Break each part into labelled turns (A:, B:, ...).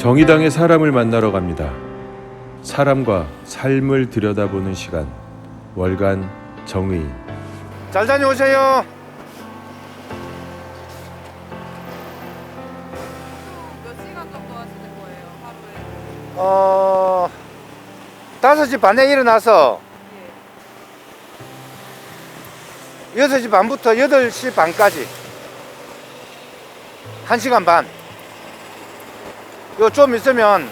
A: 정의당의 사람을 만나러 갑니다. 사람과 삶을 들여다보는 시간. 월간 정의.
B: 잘 다녀오세요.
C: 몇 시간 정도 하시는 거예요, 하루에?
B: 5시 반에 일어나서
C: 예.
B: 6시 반부터 8시 반까지 1시간 반. 요 좀 있으면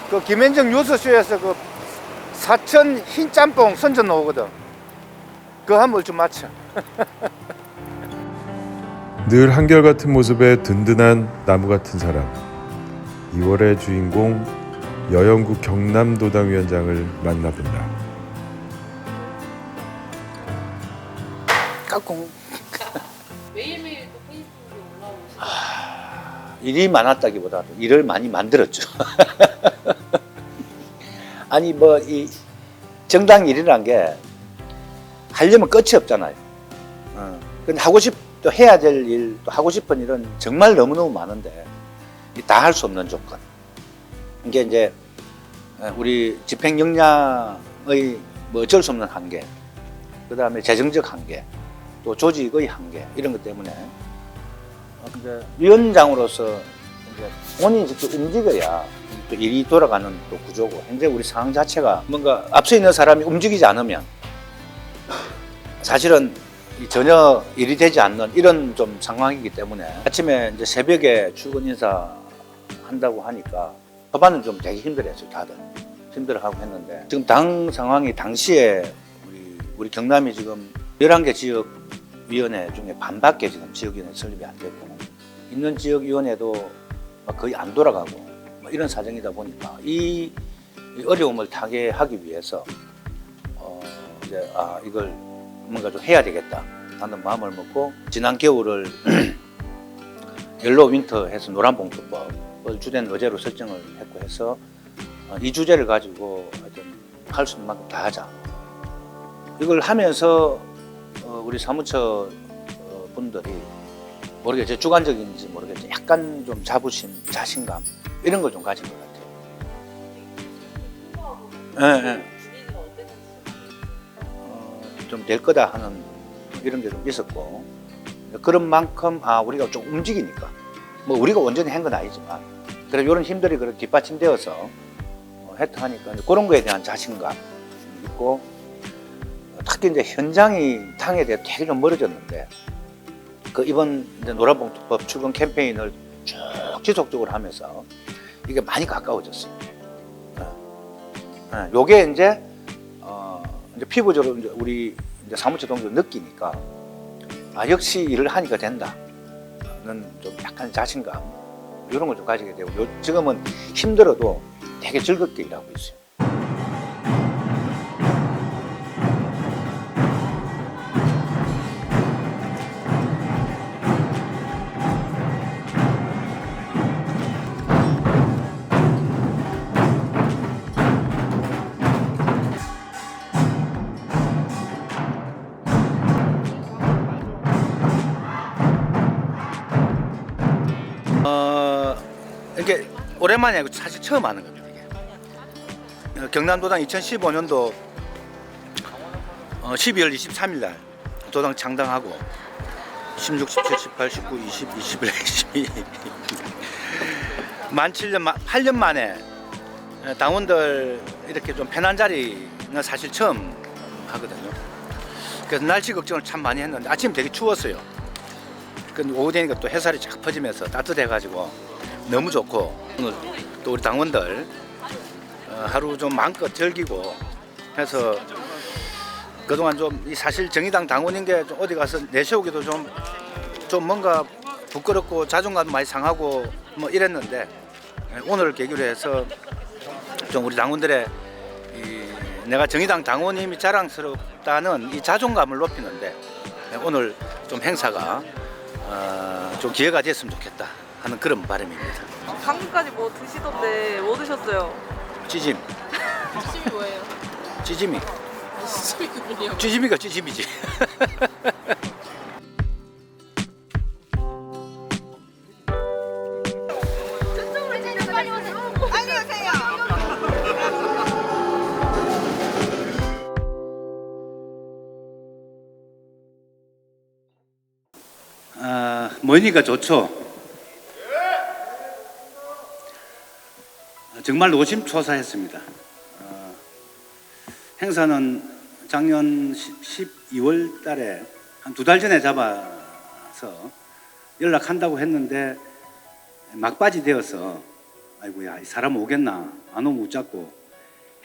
B: 그 김현정 뉴스쇼에서 그 사천 흰 짬뽕 선전 나오거든. 그거 한 물 좀 맞춰.
A: 늘 한결같은 모습의 든든한 나무 같은 사람. 2월의 주인공 여영구 경남도당위원장을 만나본다.
B: 까꿍.
C: 매일매일 또 페이스북에 올라오시죠?
B: 일이 많았다기보다도 일을 많이 만들었죠. 아니 뭐 이 정당 일이란 게 하려면 끝이 없잖아요. 근데 하고 또 해야 될 일, 또 하고 싶은 일은 정말 너무너무 많은데 다 할 수 없는 조건. 이게 이제 우리 집행 역량의 뭐 어쩔 수 없는 한계, 그 다음에 재정적 한계, 또 조직의 한계 이런 것 때문에 근데 위원장으로서 이제 본인이 직접 움직여야 또 일이 돌아가는 또 구조고, 현재 우리 상황 자체가 뭔가 앞서 있는 사람이 움직이지 않으면 사실은 전혀 일이 되지 않는 이런 좀 상황이기 때문에 아침에 이제 새벽에 출근 인사 한다고 하니까 초반은 좀 되게 힘들었어요. 다들 힘들어하고 했는데 지금 당 상황이 당시에 우리 경남이 지금 11개 지역위원회 중에 반밖에 지금 지역위원회 설립이 안 됐고 있는 지역위원회도 거의 안 돌아가고 이런 사정이다 보니까 이 어려움을 타개하기 위해서 이제 이걸 뭔가 좀 해야 되겠다 하는 마음을 먹고 지난 겨울을 옐로우 윈터 해서 노란봉투법을 주된 의제로 설정을 했고 해서 이 주제를 가지고 할 수 있는 만큼 다 하자. 이걸 하면서 우리 사무처 분들이 모르겠어요. 주관적인지 모르겠지만 약간 좀 자부심, 자신감 이런 걸 좀 가진 것 같아요. 네. 좀 될 거다 하는 이런 게 좀 있었고, 그런 만큼 우리가 좀 움직이니까 뭐 우리가 온전히 한 건 아니지만 그래도 이런 힘들이 그런 뒷받침되어서 했다 하니까 그런 거에 대한 자신감 있고, 특히 이제 현장이 당에 대해 되게 좀 멀어졌는데 그 이번 이제 노란봉투법 출근 캠페인을 쭉 지속적으로 하면서 이게 많이 가까워졌어요. 요게 이제 피부적으로 이제 우리 이제 사무처 동료 느끼니까 역시 일을 하니까 된다는 좀 약간 자신감 이런 걸 좀 가지게 되고 지금은 힘들어도 되게 즐겁게 일하고 있어요. 이게 오랜만에 아니고 사실 처음 하는 겁니다. 이게. 경남도당 2015년도 12월 23일 날 도당 창당하고 16, 17, 18, 19, 20, 21, 22 만 8년 만에 당원들 이렇게 좀 편한 자리는 사실 처음 하거든요. 그래서 날씨 걱정을 참 많이 했는데 아침 되게 추웠어요. 근데 오후 되니까 또 햇살이 쫙 퍼지면서 따뜻해가지고 너무 좋고, 오늘 또 우리 당원들 하루 좀 마음껏 즐기고 해서 그동안 좀 사실 정의당 당원인 게 좀 어디 가서 내세우기도 좀 뭔가 부끄럽고 자존감도 많이 상하고 뭐 이랬는데 오늘을 계기로 해서 좀 우리 당원들의 내가 정의당 당원임이 자랑스럽다는 이 자존감을 높이는데 오늘 좀 행사가 좀 기회가 됐으면 좋겠다 하는 그런 바람입니다.
C: 방금까지 뭐 드시던데 뭐 드셨어요?
B: 찌짐.
C: 찌짐이 뭐예요?
B: 찌짐이.
C: 찌짐이군요.
B: 찌짐이가 찌짐이지.
C: 쭈쭈를
D: 모이니까 좋죠. 정말 노심초사했습니다. 행사는 작년 12월 달에 한 2달 전에 잡아서 연락한다고 했는데 막바지 되어서 아이고야 이 사람 오겠나 안 오면 웃자고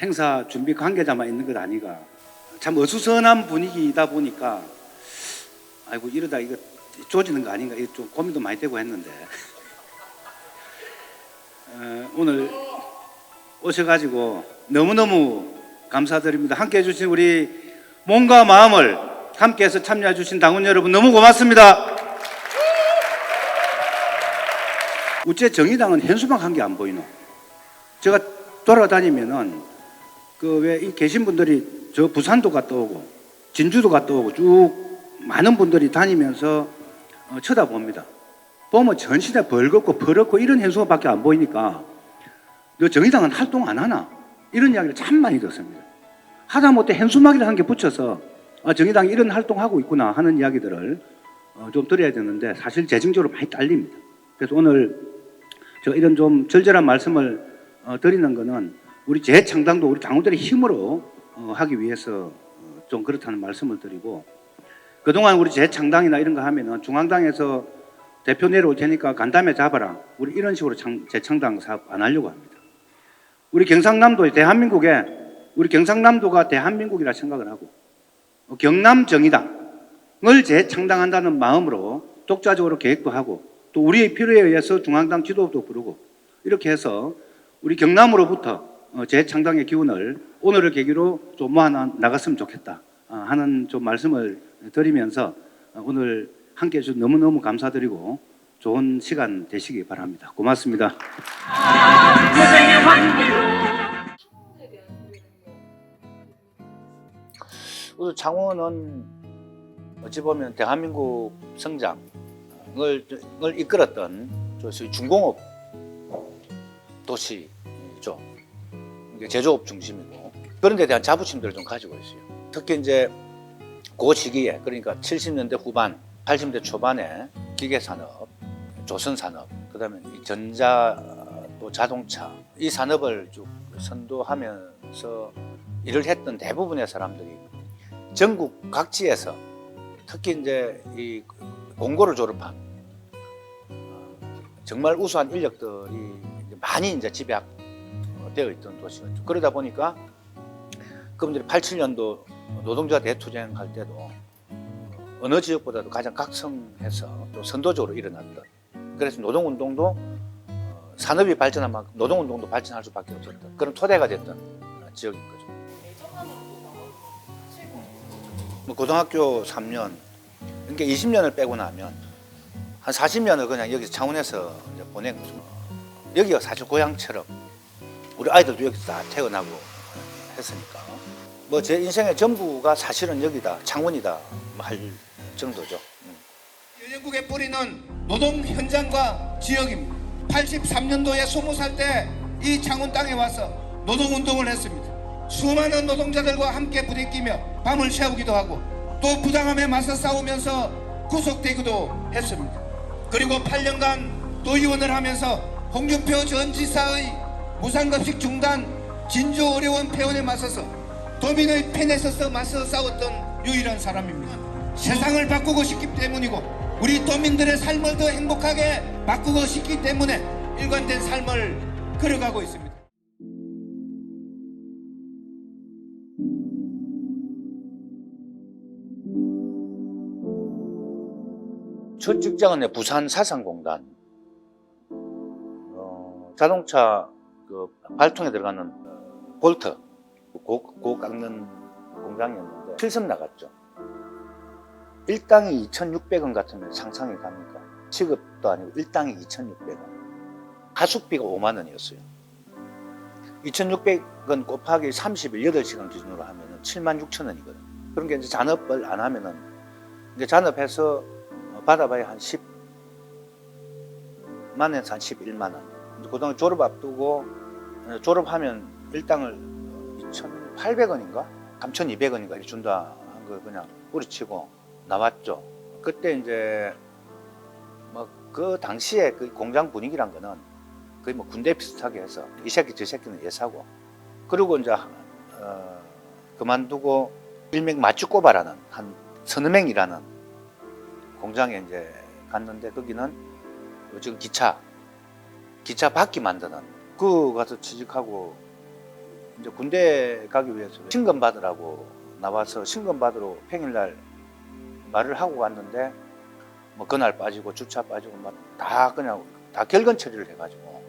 D: 행사 준비 관계자만 있는 것 아니가 참 어수선한 분위기이다 보니까 아이고 이러다 이거 조지는 거 아닌가 좀 고민도 많이 되고 했는데 오늘 오셔가지고 너무너무 감사드립니다. 함께해 주신 우리 몸과 마음을 함께해서 참여해 주신 당원 여러분 너무 고맙습니다. 우째 정의당은 현수막 한 개 안 보이노? 제가 돌아다니면은 그 왜 이 계신 분들이 저 부산도 갔다 오고 진주도 갔다 오고 쭉 많은 분들이 다니면서 쳐다봅니다. 보면 전신에 벌겋고 퍼렇고 이런 현수막밖에 안 보이니까 너 정의당은 활동 안 하나? 이런 이야기를 참 많이 듣습니다. 하다못해 현수막이라는 한 개 붙여서 정의당이 이런 활동하고 있구나 하는 이야기들을 좀 드려야 되는데 사실 재정적으로 많이 딸립니다. 그래서 오늘 저 이런 좀 절절한 말씀을 드리는 거는 우리 재창당도 우리 당원들의 힘으로 하기 위해서 좀 그렇다는 말씀을 드리고 그동안 우리 재창당이나 이런 거 하면은 중앙당에서 대표 내려올 테니까 간담회 잡아라. 우리 이런 식으로 재창당 사업 안 하려고 합니다. 우리 경상남도 대한민국에 우리 경상남도가 대한민국이라 생각을 하고 경남 정의당을 재창당한다는 마음으로 독자적으로 계획도 하고 또 우리의 필요에 의해서 중앙당 지도부도 부르고 이렇게 해서 우리 경남으로부터 재창당의 기운을 오늘을 계기로 좀 모아 나갔으면 좋겠다 하는 좀 말씀을 드리면서 오늘 함께해 주셔서 너무너무 감사드리고 좋은 시간 되시기 바랍니다. 고맙습니다.
B: 우선 창원은 어찌 보면 대한민국 성장을 이끌었던 소위 중공업 도시죠. 제조업 중심이고 그런 데 대한 자부심들을 좀 가지고 있어요. 특히 이제 그 시기에 그러니까 70년대 후반, 80년대 초반에 기계산업, 조선산업, 그다음에 이 전자 또 자동차 이 산업을 쭉 선도하면서 일을 했던 대부분의 사람들이 전국 각지에서 특히 이제 이 공고를 졸업한 정말 우수한 인력들이 많이 이제 집약되어 있던 도시였죠. 그러다 보니까 그분들이 87년도 노동자 대투쟁할 때도 어느 지역보다도 가장 각성해서 또 선도적으로 일어났던 그래서 노동운동도 산업이 발전한 만큼 노동운동도 발전할 수밖에 없었던 그런 토대가 됐던 지역인 거죠. 고등학교 3년 그러니까 20년을 빼고 나면 한 40년을 그냥 여기서 창원에서 이제 보낸 거죠. 여기가 사실 고향처럼 우리 아이들도 여기서 다 태어나고 했으니까 뭐 제 인생의 전부가 사실은 여기다 창원이다 할 정도죠.
E: 여영국의 뿌리는 노동 현장과 지역입니다. 83년도에 20살 때 이 창원 땅에 와서 노동운동을 했습니다. 수많은 노동자들과 함께 부대끼며 밤을 새우기도 하고 또 부당함에 맞서 싸우면서 구속되기도 했습니다. 그리고 8년간 도의원을 하면서 홍준표 전 지사의 무상급식 중단, 진주 어려운 폐원에 맞서서 도민의 편에 서서 맞서 싸웠던 유일한 사람입니다. 세상을 바꾸고 싶기 때문이고 우리 도민들의 삶을 더 행복하게 바꾸고 싶기 때문에 일관된 삶을 걸어가고 있습니다.
B: 첫 직장은 부산 사상공단 자동차 그 발통에 들어가는 볼트 고 깎는 공장이었는데 실습 나갔죠. 일당이 2,600원 같으면 상상이 갑니까? 취급도 아니고 일당이 2,600원 하숙비가 5만 원이었어요. 2,600원 곱하기 38시간 기준으로 하면 76,000원이거든. 그런 게 이제 잔업을 안 하면은 이제 잔업해서 받아봐야 한 10만 원에서 한 11만 원. 고등학교 졸업 앞두고 졸업하면 일당을 2,800원인가? 3,200원인가 이렇게 준다 한 걸 그냥 뿌리치고 나왔죠. 그때 이제 그 당시에 그 공장 분위기란 거는 거의 뭐 군대 비슷하게 해서 이 새끼 저 새끼는 예사고, 그리고 이제 그만두고 일명 마쭈꼬바라는 한 서너 명이라는 공장에 이제 갔는데, 거기는 지금 기차 바퀴 만드는 그 가서 취직하고, 이제 군대 가기 위해서 신검 받으라고 나와서 신검 받으러 평일날 말을 하고 갔는데, 뭐 그날 빠지고 주차 빠지고 막 다 그냥 다 결근 처리를 해가지고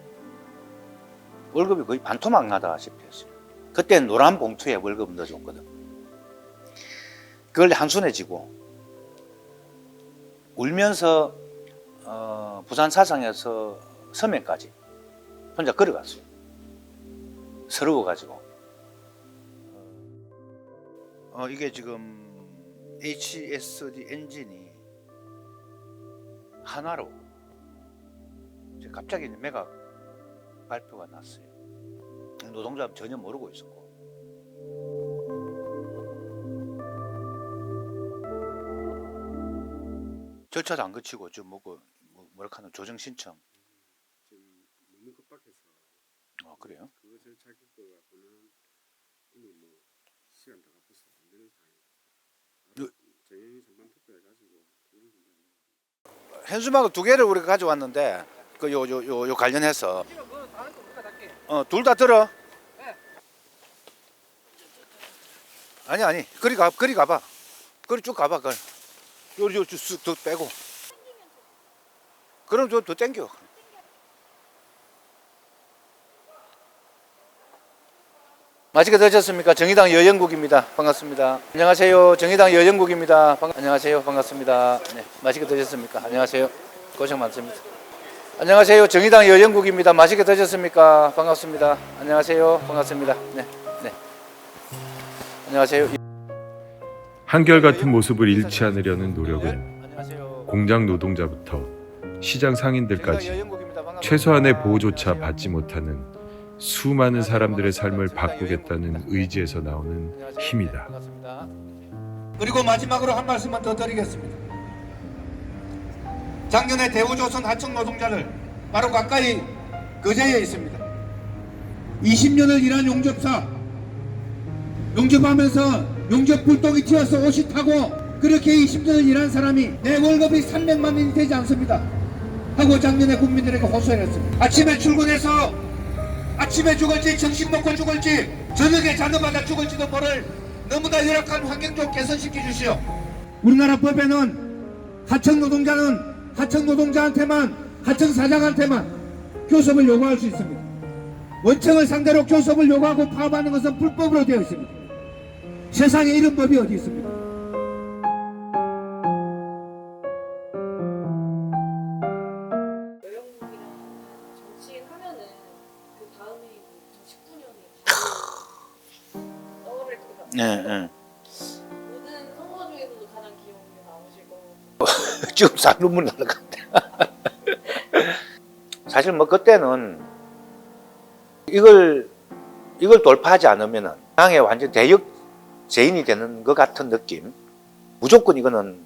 B: 월급이 거의 반토막 나다시피 했어요. 그때 노란 봉투에 월급 넣어줬거든. 그걸 한순에 지고 울면서 부산 사상에서 서면까지 혼자 걸어갔어요. 서러워가지고. 이게 지금 HSD 엔진이 하나로 이제 갑자기 매각 발표가 났어요. 노동자는 전혀 모르고 있었고. 절차도 안 거치고 좀 뭐라 하는 조정 신청.
F: 지금 너무 급박해서
B: 그래요?
F: 그것을 자기 거 갖고는 이미 뭐 시간 다 바빠서 안 되는 상황이에요. 정영이 전반 투표해가지고 그런 문제는
B: 현수막을 2개를 우리가 가져왔는데 그 요 관련해서 둘 다 들어. 아니 그리 가봐. 그리 쭉 가봐. 요쭉쑥 빼고. 그럼 좀 더 땡겨. 맛있게 드셨습니까? 정의당 여영국입니다. 반갑습니다. 안녕하세요. 정의당 여영국입니다. 안녕하세요. 반갑습니다. 네, 맛있게 드셨습니까? 안녕하세요. 고생 많습니다. 안녕하세요. 정의당 여영국입니다. 맛있게 드셨습니까? 반갑습니다. 안녕하세요. 반갑습니다. 네. 안녕하세요.
A: 한결같은 모습을 잃지 않으려는 노력은
B: 안녕하세요.
A: 공장 노동자부터 시장 상인들까지
B: 정의당 여영국입니다. 반갑습니다.
A: 최소한의 보호조차 받지 못하는 수많은 사람들의 삶을 바꾸겠다는 의지에서 나오는
B: 안녕하세요.
A: 힘이다.
B: 반갑습니다.
E: 그리고 마지막으로 한 말씀만 더 드리겠습니다. 작년에 대우조선 하청 노동자를 바로 가까이 거제에 있습니다. 20년을 일한 용접사, 용접하면서 용접 불똥이 튀어서 옷이 타고 그렇게 20년을 일한 사람이 내 월급이 300만 원이 되지 않습니다 하고 작년에 국민들에게 호소했습니다. 아침에 출근해서 아침에 죽을지 점심 먹고 죽을지 저녁에 자녀받아 죽을지도 모를 너무나 열악한 환경 좀 개선시켜 주시오. 우리나라 법에는 하청 노동자한테만 하청 사장한테만 교섭을 요구할 수 있습니다. 원청을 상대로 교섭을 요구하고 파업하는 것은 불법으로 되어 있습니다. 세상에 이런 법이 어디 있습니까?
C: 여영국이랑 정치인 하면은 그 다음에 2019년에 떠오를 때가
B: 네.
C: 모든 선거 중에서도 가장 기억에 남으실 거.
B: 지금 싹 눈물 나는 것 같아. 사실 뭐 그때는 이걸 돌파하지 않으면은 당에 완전 대역죄인이 되는 것 같은 느낌. 무조건 이거는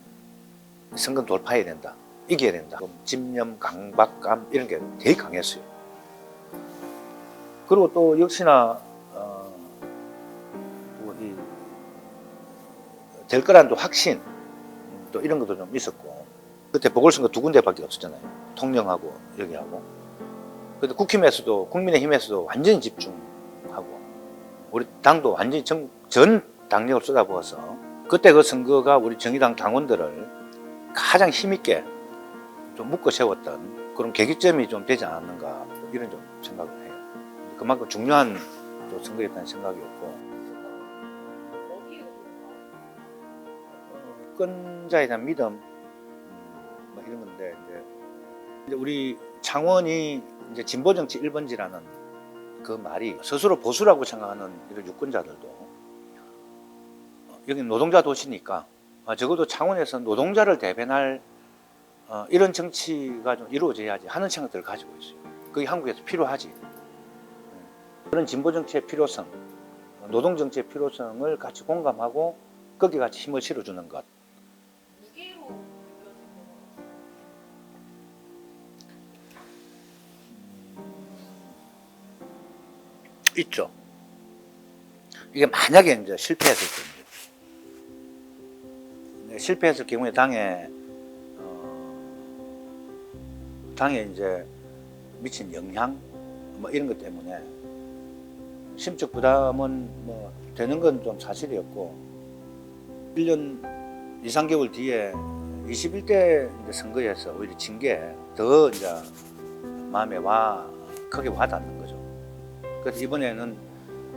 B: 선거 돌파해야 된다. 이겨야 된다. 집념, 강박감 이런 게 되게 강했어요. 그리고 또 역시나 될 거라는 또 확신 또 이런 것도 좀 있었고, 그때 보궐선거 2군데밖에 없었잖아요. 통영하고 여기하고. 근데 국힘에서도 국민의힘에서도 완전히 집중하고 우리 당도 완전히 전 당력을 쏟아부어서 그때 그 선거가 우리 정의당 당원들을 가장 힘있게 좀 묶어 세웠던 그런 계기점이 좀 되지 않았는가, 이런 좀 생각을 해요. 그만큼 중요한 또 선거였다는 생각이었고, 끈자에 대한 믿음 뭐 이런 건데, 이제 우리 창원이 이제 진보 정치 1번지라는 그 말이 스스로 보수라고 생각하는 이런 유권자들도 여기 노동자 도시니까 적어도 창원에서 노동자를 대변할 이런 정치가 좀 이루어져야지 하는 생각들을 가지고 있어요. 그게 한국에서 필요하지. 그런 진보 정치의 필요성, 노동 정치의 필요성을 같이 공감하고 거기에 같이 힘을 실어주는 것.
C: 무게로 느껴진
B: 있죠. 이게 만약에 이제 실패했을 때입니다. 실패했을 경우에 당에 이제 미친 영향 뭐 이런 것 때문에 심적 부담은 뭐 되는 건 좀 사실이었고 1년 2, 3개월 뒤에 21대 이제 선거에서 오히려 진 게 더 이제 마음에 크게 와닿는 거죠. 그래서 이번에는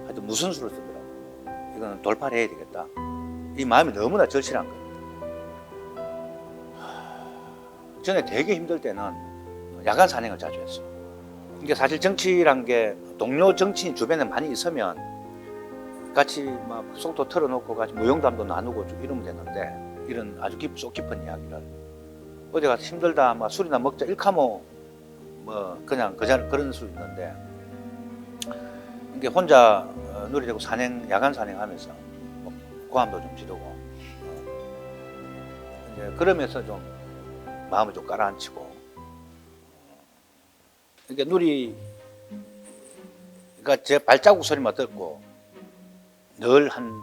B: 하여튼 무슨 수를 쓰더라고요. 이거는 돌파를 해야 되겠다. 이 마음이 너무나 절실한 겁니다. 전에 되게 힘들 때는 야간 산행을 자주 했어요. 이게 사실 정치란 게 동료 정치인 주변에 많이 있으면 같이 막 속도 털어놓고 같이 무용담도 나누고 좀 이러면 되는데 이런 아주 속 깊은 이야기를 어디 가서 힘들다 막 술이나 먹자 일카모 뭐 그냥 그런 수 있는데 이게 혼자 누리되고 야간 산행하면서 뭐 고함도 좀 지르고 이제 그러면서 좀 마음을 좀 가라앉히고 이게 누리가 제 발자국 소리만 듣고 늘 한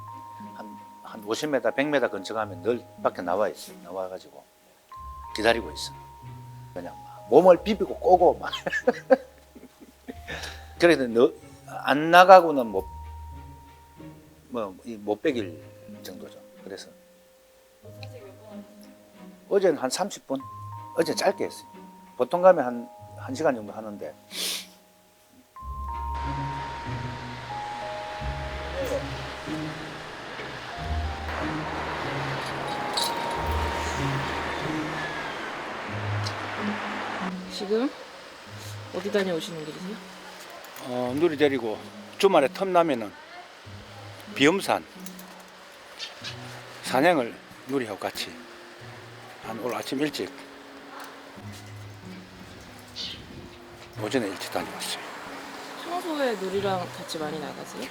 B: 50m, 100m 근처 가면 늘 밖에 나와가지고 기다리고 있어. 그냥 막 몸을 비비고 꼬고 막. 그래서 안 나가고는 못 빼길 정도죠. 그래서 어제는 한 30분, 어제 짧게 했어요. 보통 가면 한 1시간 정도 하는데.
G: 지금 어디 다녀오시는 길이세요?
D: 누리 데리고 주말에 틈나면은 비염산 산행을 누리하고 같이 오늘 아침 일찍 오전에 일찍 다녀왔어요.
G: 평소에 누리랑 같이 많이 나가세요?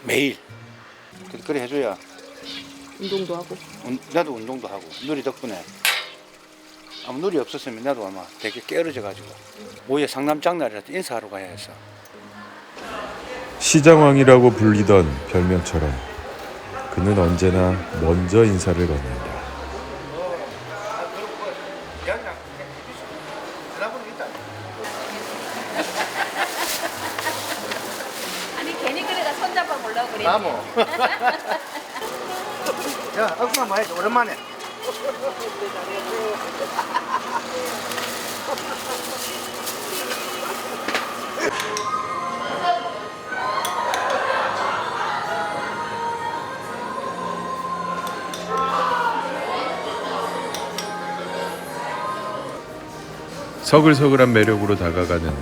D: 매일 그래 해줘야
G: 운동도 하고.
D: 나도 운동도 하고 누리 덕분에 아마 누리 없었으면 나도 아마 되게 깨어져가지고 오후에 상남장날이라도 인사하러 가야 해서.
A: 시장왕이라고 불리던 별명처럼 그는 언제나 먼저 인사를 건넨다.
C: 아니 괜히 그래가 손잡아 보려고 그래.
B: 나무. 야, 얼굴만 봐야지 오랜만에.
A: 서글서글한 매력으로 다가가는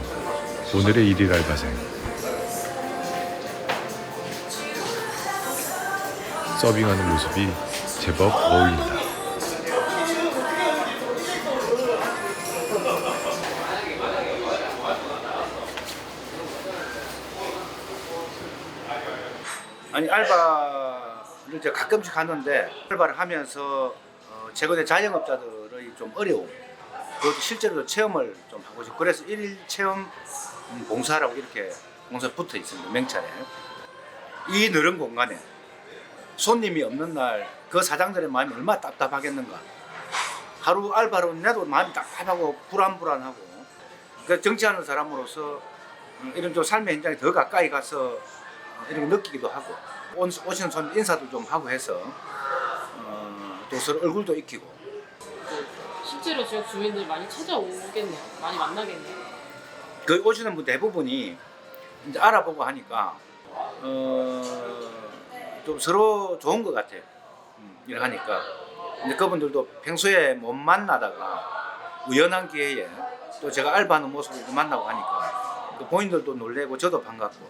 A: 오늘의 일일 알바생. 서빙하는 모습이 제법 어울린다.
B: 아니 알바를 제가 가끔씩 하는데 알바를 하면서 최근에 자영업자들의 좀 어려움 그것도 실제로 체험을 좀 하고 싶고 그래서 1일 체험 봉사라고 이렇게 봉사 붙어 있습니다. 명찰에 이 넓은 공간에 손님이 없는 날 그 사장들의 마음이 얼마나 답답하겠는가. 하루 알바로 내도 마음이 답답하고 불안하고 그 정치하는 사람으로서 이런 좀 삶의 현장에 더 가까이 가서 이렇게 느끼기도 하고 오시는 손님 인사도 좀 하고 해서 또 서로 얼굴도 익히고.
G: 실제로 지역 주민들 많이 찾아오겠네요. 많이 만나겠네요.
B: 그 오시는 분 대부분이 이제 알아보고 하니까 좀 서로 좋은 것 같아요. 이렇게 하니까 근데 그분들도 평소에 못 만나다가 우연한 기회에 또 제가 알바하는 모습을 만나고 하니까 또 본인들도 놀래고 저도 반갑고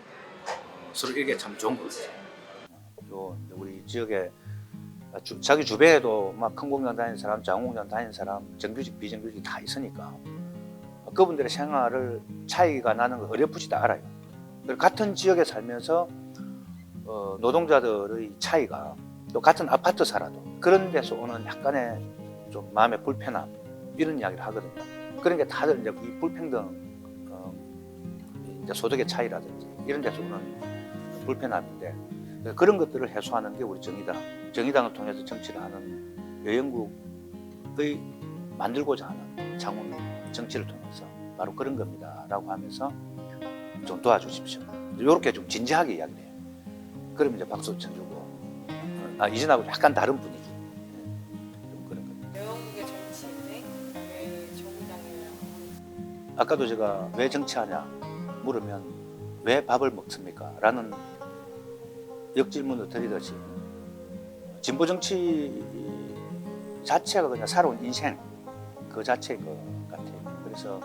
B: 서로 이게 참 좋은 것 같아요. 또 우리 지역에 자기 주변에도 막 큰 공장 다니는 사람, 작은 공장 다니는 사람, 정규직, 비정규직 다 있으니까 그분들의 생활을 차이가 나는 걸 어렴풋이 다 알아요. 같은 지역에 살면서 노동자들의 차이가 또 같은 아파트 살아도 그런 데서 오는 약간의 좀 마음의 불편함 이런 이야기를 하거든요. 그런 게 다들 이제 이 불평등, 이제 소득의 차이라든지 이런 데서 오는 불편함인데 그런 것들을 해소하는 게 우리 정의당을 통해서 정치를 하는 여영국의 만들고자 하는 창원 정치를 통해서 바로 그런 겁니다 라고 하면서 좀 도와주십시오. 이렇게 좀 진지하게 이야기를 해요. 그럼 이제 박수 쳐주고 이전하고 약간 다른 분위기 좀 그런 겁니다.
C: 여영국의 정치인데 왜 정의당이라고 하는지.
B: 아까도 제가 왜 정치하냐 물으면 왜 밥을 먹습니까? 라는 역질문을 드리듯이 진보 정치 자체가 그냥 살아온 인생 그 자체인 것 같아요. 그래서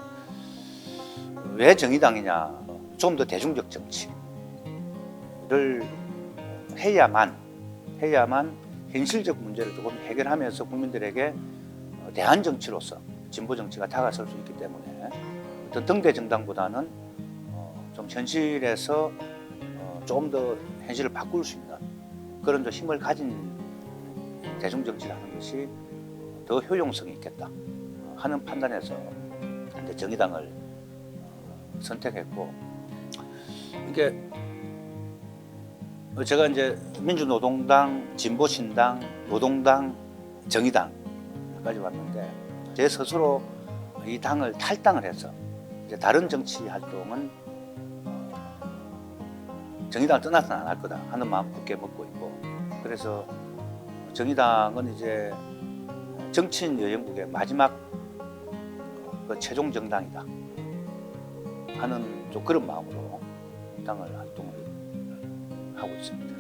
B: 왜 정의당이냐? 좀 더 대중적 정치를 해야만 현실적 문제를 조금 해결하면서 국민들에게 대안 정치로서 진보 정치가 다가설 수 있기 때문에 어떤 등대 정당보다는 좀 현실에서 조금 더 현실을 바꿀 수 있는 그런 좀 힘을 가진 대중 정치를 하는 것이 더 효용성이 있겠다 하는 판단에서 이제 정의당을 선택했고 이게 제가 이제 민주노동당, 진보신당, 노동당, 정의당까지 왔는데 제 스스로 이 당을 탈당을 해서 이제 다른 정치 활동은 정의당을 떠나서는 안 할 거다 하는 마음 굳게 먹고 있고 그래서 정의당은 이제 정치인 여영국의 마지막 그 최종 정당이다 하는 좀 그런 마음으로 당을 활동을 하고 있습니다.